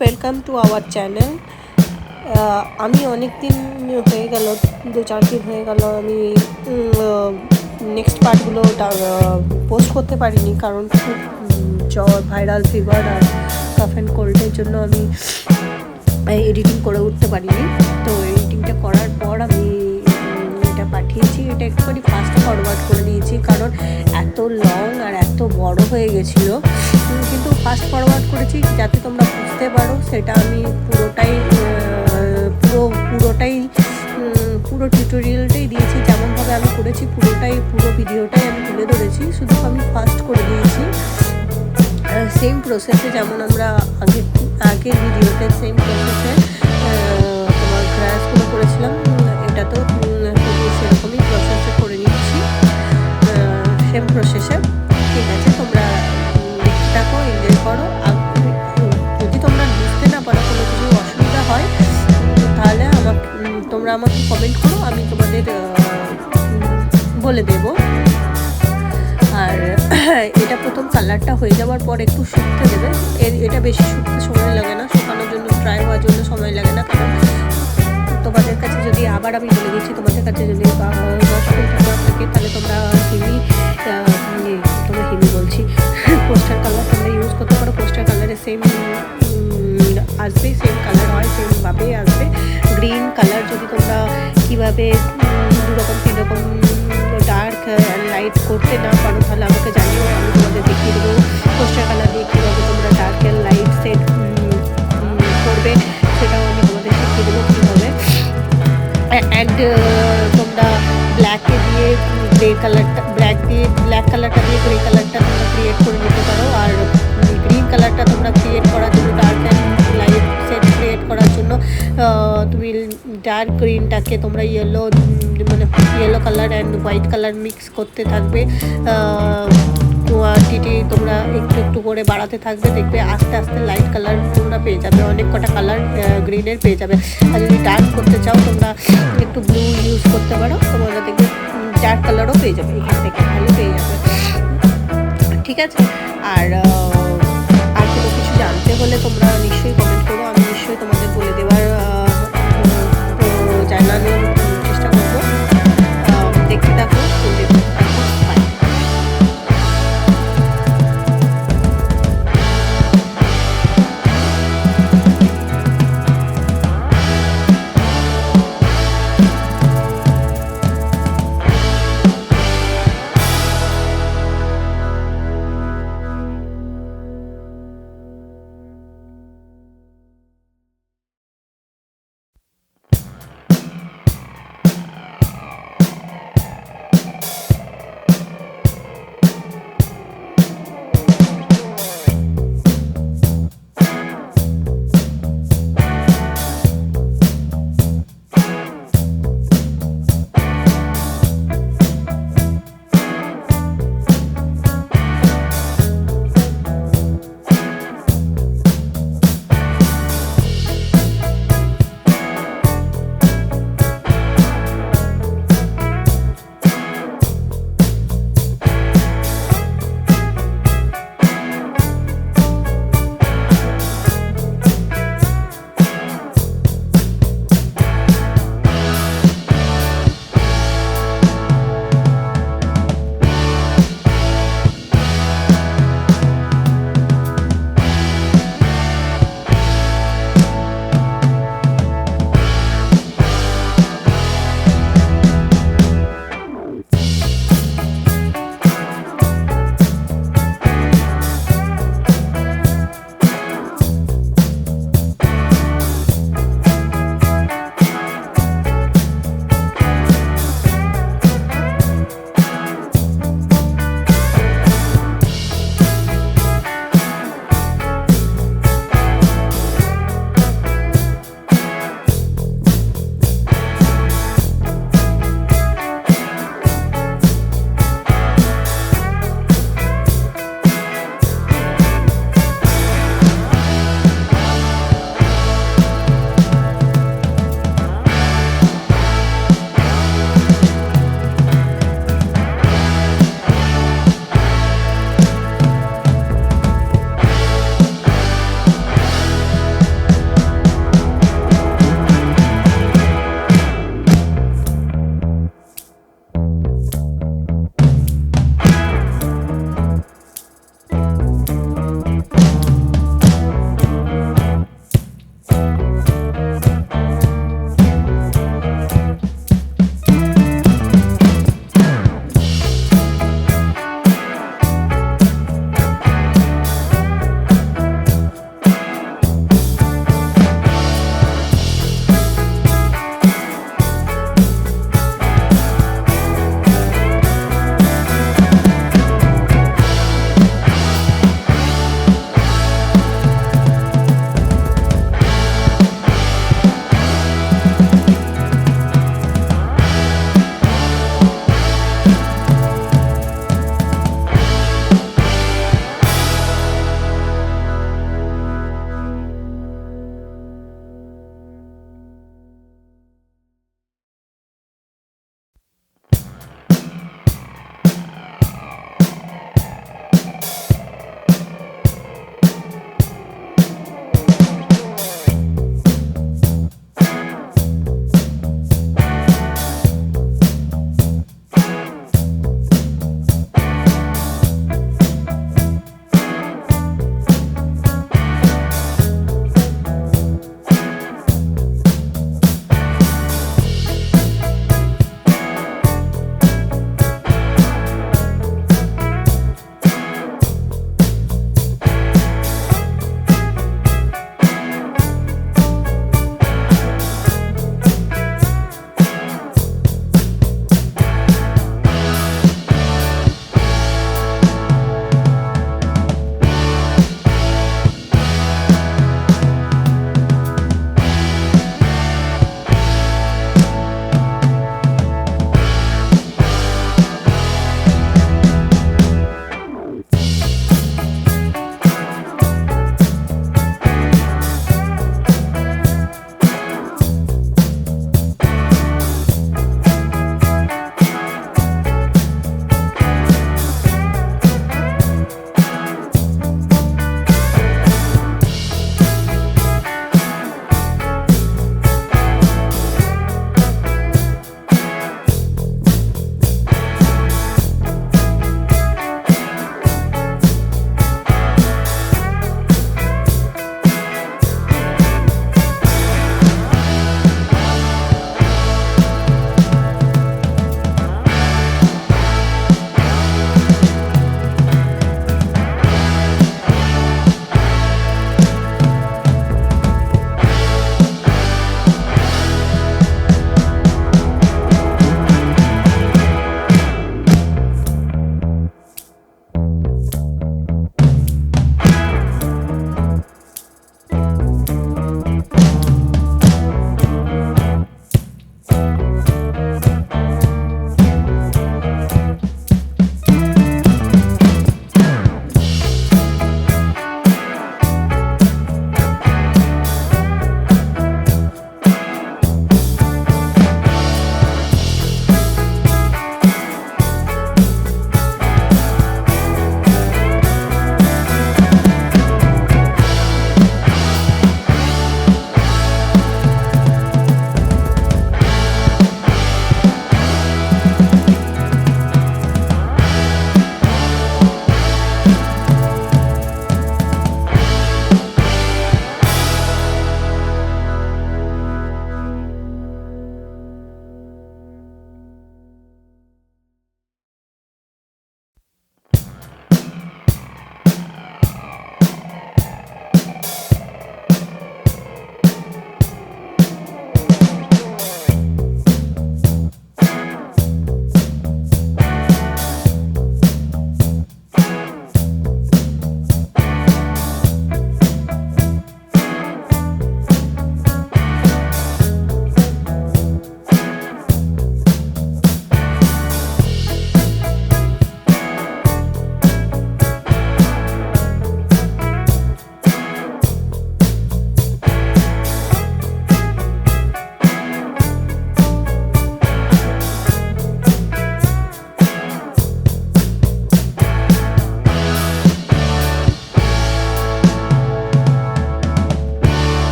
Welcome to our channel. আমি অনেক দিন হয়ে গেল, 2-4 দিন হয়ে গেল আমি নেক্সট পার্টগুলো পোস্ট করতে পারিনি, কারণ খুব জ্বর, ভাইরাল ফিভার আর কাফ অ্যান্ড কোল্ডের জন্য আমি এডিটিং করে উঠতে পারিনি। তো এডিটিংটা করার পর আমি এটা পাঠিয়েছি। এটা একটুখানি ফাস্ট ফরওয়ার্ড করে দিয়েছি, কারণ এত লং আর এত বড় হয়ে গেছিলো। কিন্তু ফাস্ট ফরওয়ার্ড করেছি যাতে তোমরা বুঝতে পারো, সেটা আমি পুরো টিউটোরিয়ালটাই দিয়েছি। যেমনভাবে আমি করেছি পুরো ভিডিওটাই আমি তুলে ধরেছি, শুধু আমি ফাস্ট করে দিয়েছি। সেম প্রসেসে যেমন আমরা আগের ভিডিওতে সেম প্রসেসে তোমার গ্রাসগুলো করেছিলাম, এটা তো সেরকমই প্রসেসে করে নিচ্ছি, সেম প্রসেসে। ঠিক আছে, তোমরা দেখতে থাকো, এনজয় করো। যদি তোমরা বুঝতে না পারো, কোনো কিছু অসুবিধা হয়, তাহলে তোমরা আমাকে কমেন্ট করো, আমি তোমাদের বলে দেবো। আর এটা প্রথম কালারটা হয়ে যাওয়ার পর একটু শুকতে দেবে। এটা বেশি শুকতে সময় লাগে না, শুকানোর জন্য, ড্রাই হওয়ার জন্য সময় লাগে না। কারণ তোমাদের কাছে যদি, আবার আমি বলে দিচ্ছি, তোমাদের কাছে যদি থাকে, তাহলে তোমরা হিমি বলছি, পোস্টার কালার তোমরা ইউজ করতে পারো। পোস্টার কালারে সেম আসবে, সেম কালার হয়, সেমভাবে আসবে। গ্রিন কালার যদি তোমরা কীভাবে তিনরকম ডার্ক অ্যান্ড লাইট করতে না পারো, তাহলে আমাকে জানিও, আমি তোমাদের দেখিয়ে দেবো পোস্টার কালার দিয়ে কীভাবে তোমরা ডার্ক অ্যান্ড লাইট সেট করবে, সেটাও আমি তোমাদের দেখিয়ে দেবো কীভাবে। অ্যান্ড তোমরা ব্ল্যাকে দিয়ে গ্রে কালারটা, ব্ল্যাক কালারটা দিয়ে গ্রে কালারটা তোমরা ক্রিয়েট করে নিতে পারো। আর গ্রিন কালারটা তোমরা ক্রিয়েট করার জন্য, dark and light set create করার জন্য তুমি ডার্ক গ্রিনটাকে তোমরা yellow colour and white colour mix করতে থাকবে। কোয়ান্টিটি তোমরা একটু করে বাড়াতে থাকবে, দেখবে আস্তে আস্তে লাইট কালার তোমরা পেয়ে যাবে, অনেক কটা কালার গ্রিনের পেয়ে যাবে। আর যদি ডার্ক করতে চাও, তোমরা একটু ব্লু ইউজ করতে পারো, তোমরা দেখবে ডার্ক কালারও পেয়ে যাবে, এখান থেকে ভালো পেয়ে যাবে। ঠিক আছে, আর কোনো কিছু জানতে হলে তোমরা নিশ্চয়ই